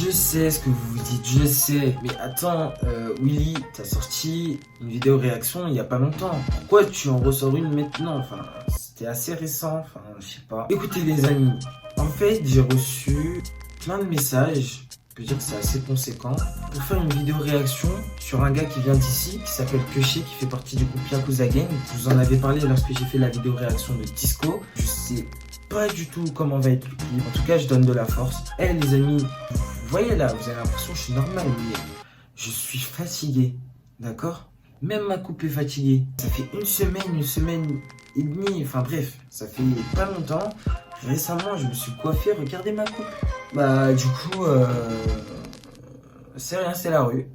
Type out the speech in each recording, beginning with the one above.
Je sais ce que vous vous dites, je sais. Mais attends, Willy, t'as sorti une vidéo réaction il y a pas longtemps. Pourquoi tu en ressors une maintenant? Enfin, c'était assez récent, enfin, je sais pas. Écoutez les amis, en fait, j'ai reçu plein de messages, je peux dire que c'est assez conséquent, pour faire une vidéo réaction sur un gars qui vient d'ici, qui s'appelle Keché, qui fait partie du groupe Yakuza Gang. Je vous en avais parlé lorsque j'ai fait la vidéo réaction de Tisco. Je sais pas du tout comment va être le clip. En tout cas, je donne de la force. Eh les amis, vous voyez là, vous avez l'impression que je suis normal, mais je suis fatigué, d'accord? Même ma coupe est fatiguée. Ça fait une semaine et demie, enfin bref, ça fait pas longtemps. Récemment, je me suis coiffé, regardez ma coupe. Bah du coup, c'est rien, c'est la rue.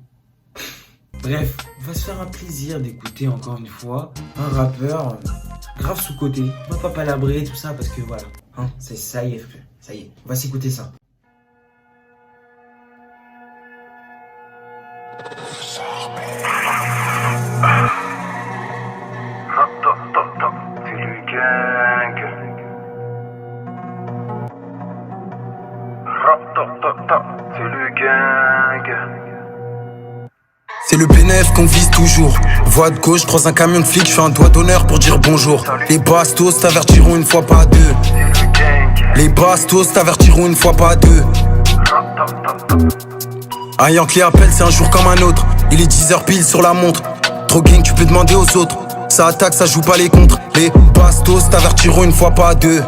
Bref, on va se faire un plaisir d'écouter encore une fois un rappeur grave sous-côté. On va pas palabrer tout ça parce que voilà, hein, ça y est frère, ça y est, on va s'écouter ça. C'est le gang. C'est le gang. C'est le bénéf qu'on vise toujours. Voie de gauche, croise un camion de flic, je fais un doigt d'honneur pour dire bonjour. Les bastos t'avertiront une fois pas deux. Les bastos t'avertiront une fois pas deux. Un Yankee appelle, c'est un jour comme un autre. Il est 10h pile sur la montre. Trop gang, tu peux demander aux autres. Ça attaque, ça joue pas les contres. Les bastos t'avertiront une fois pas deux.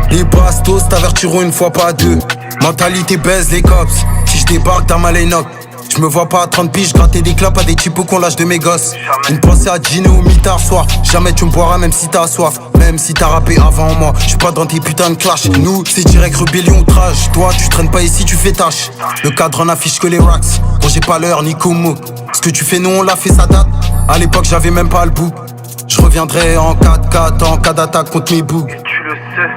Les bastos t'avertiront une fois pas deux. Mentalité baise les cops. Si je débarque dans ma line-up, je me vois pas à 30 piges gratter des clopes à des typos qu'on lâche de mes gosses. Une pensée à dîner au mitard soir. Jamais tu me boiras même si t'as soif. Même si t'as rappé avant moi, je suis pas dans tes putains de clash. Nous, c'est direct rébellion outrage. Toi, tu traînes pas ici, tu fais tâche. Le cadre n'affiche que les racks. Bon, j'ai pas l'heure ni Kumo. Ce que tu fais, nous on l'a fait, ça date. À l'époque, j'avais même pas le bout. Je reviendrai en 4-4 en cas d'attaque contre mes bougs.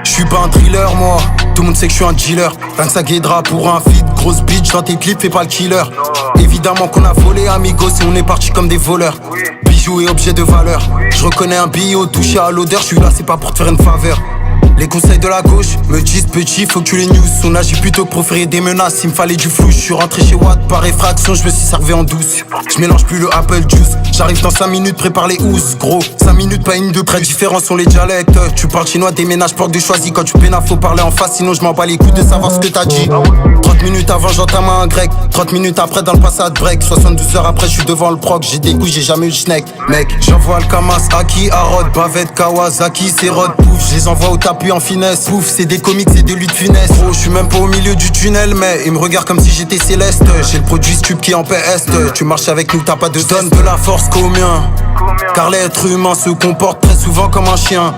Je suis pas un thriller moi, tout le monde sait que je suis un dealer. Rien que ça guidera pour un feed, grosse bitch dans tes clips, fais pas le killer. Évidemment qu'on a volé amigos et on est parti comme des voleurs. Bijoux et objets de valeur, je reconnais un billet au toucher à l'odeur, je suis là c'est pas pour te faire une faveur. Les conseils de la gauche me disent petit, faut que tu les news. On agit plutôt que proférer des menaces. Il me fallait du flou, je suis rentré chez Watt par effraction, je me suis servi en douce. Je mélange plus le apple juice. J'arrive dans 5 minutes, prépare les housses. Gros, 5 minutes, pas une de près. Différents sont les dialectes. Tu parles chinois, déménage, porte de choisi. Quand tu pénas, faut parler en face, sinon je m'en bats les couilles de savoir ce que t'as dit. 30 minutes avant, j'entame un grec. 30 minutes après, dans le passade break. 72 heures après, je suis devant le proc. J'ai des couilles, j'ai jamais eu de schneck. Mec, j'envoie le Kamas, Aki, Harod, Bavette, Kawasaki, c'est Rod, pouf. Je les envoie au tapis en finesse. Pouf, c'est des comics, c'est de l'huile funeste. Gros, je suis même pas au milieu du tunnel, mais ils me regardent comme si j'étais céleste. J'ai le produit stup qui est en PS. Tu marches avec nous, t'as pas de donne de la force qu'au mien. Car l'être humain se comporte très souvent comme un chien.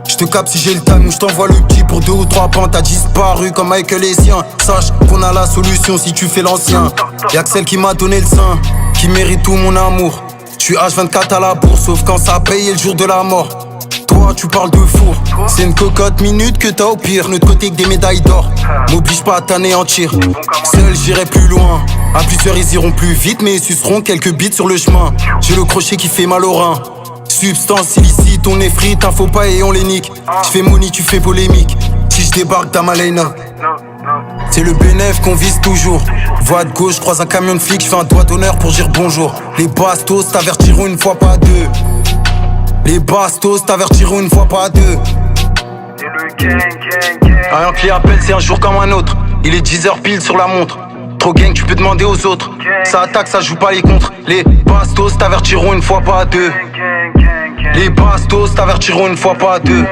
Je te capte si j'ai le time ou je t'envoie le petit pour 2 ou 3 pans. T'as disparu comme Michael les siens. Sache qu'on a la solution si tu fais l'ancien. Y'a que celle qui m'a donné le sein, qui mérite tout mon amour. Je suis H24 à la bourse, sauf quand ça paye le jour de la mort. Toi tu parles de four, c'est une cocotte minute que t'as au pire. Notre côté que des médailles d'or, m'oblige pas à t'anéantir. Seul j'irai plus loin, à plusieurs ils iront plus vite. Mais ils suceront quelques bits sur le chemin. J'ai le crochet qui fait mal au rein. Substance illicite, on effrite, un faux pas et on les nique. J'fais money, tu fais polémique. Si je débarque dans ma lane, c'est le bénéf qu'on vise toujours. Voie de gauche, croise un camion de flic, j'fais un doigt d'honneur pour dire bonjour. Les bastos t'avertiront une fois pas deux. Les bastos t'avertiront une fois pas deux. C'est le gang. Un Yankee appelle, c'est un jour comme un autre. Il est 10h pile sur la montre. Trop gang, tu peux demander aux autres. Ça attaque, ça joue pas les contres. Les bastos t'avertiront une fois pas deux. Les bastos t'avertiront une fois pas deux.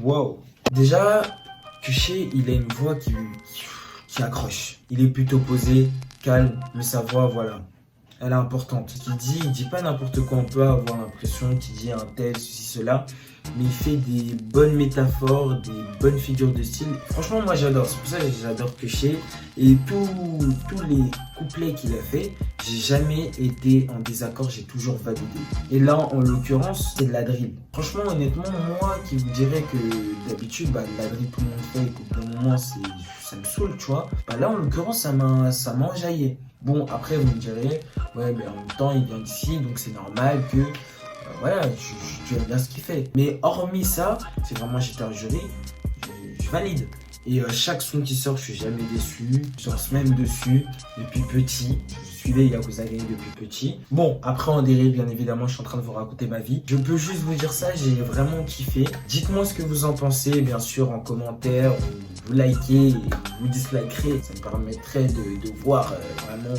Wow. Déjà, Keché, il a une voix qui accroche. Il est plutôt posé, calme, mais sa voix, voilà. elle est importante. Il dit pas n'importe quoi, on peut avoir l'impression qu'il dit un tel, ceci, cela, mais il fait des bonnes métaphores, des bonnes figures de style. Franchement, moi j'adore, c'est pour ça que j'adore Keché. Et tous les couplets qu'il a fait, j'ai jamais été en désaccord, j'ai toujours validé. Et là, en l'occurrence, c'est de la drill. Franchement, honnêtement, moi qui vous dirais que d'habitude, bah, de la drill tout le monde fait, et qu'au bout d'un moment, ça me saoule, tu vois. Bah là, en l'occurrence, ça m'a enjaillé. Bon, après, vous me direz, ouais, mais en même temps, il vient d'ici, donc c'est normal que, voilà, tu aimes bien ce qu'il fait. Mais hormis ça, c'est vraiment, j'étais un jury, je valide. Et chaque son qui sort, je suis jamais déçu. Je lance même dessus depuis petit. Je suivais Yakuza Gang depuis petit. Bon, après en dérive, bien évidemment, je suis en train de vous raconter ma vie. Je peux juste vous dire ça, j'ai vraiment kiffé. Dites-moi ce que vous en pensez, bien sûr, en commentaire. Vous likez et vous dislikerez. Ça me permettrait de voir vraiment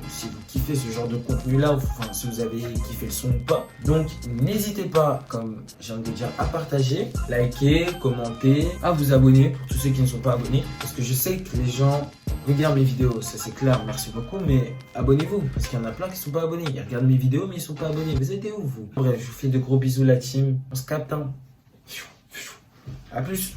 si vous kiffez ce genre de contenu-là, enfin si vous avez kiffé le son ou pas. Donc n'hésitez pas, comme j'ai envie de dire, à partager, liker, commenter, à vous abonner pour tous ceux qui ne sont pas abonnés. Parce que je sais que les gens regardent mes vidéos, ça c'est clair, merci beaucoup, mais abonnez-vous, parce qu'il y en a plein qui ne sont pas abonnés. Ils regardent mes vidéos mais ils ne sont pas abonnés. Vous êtes où vous? Bref, je vous fais de gros bisous la team. On se capte, hein. A plus.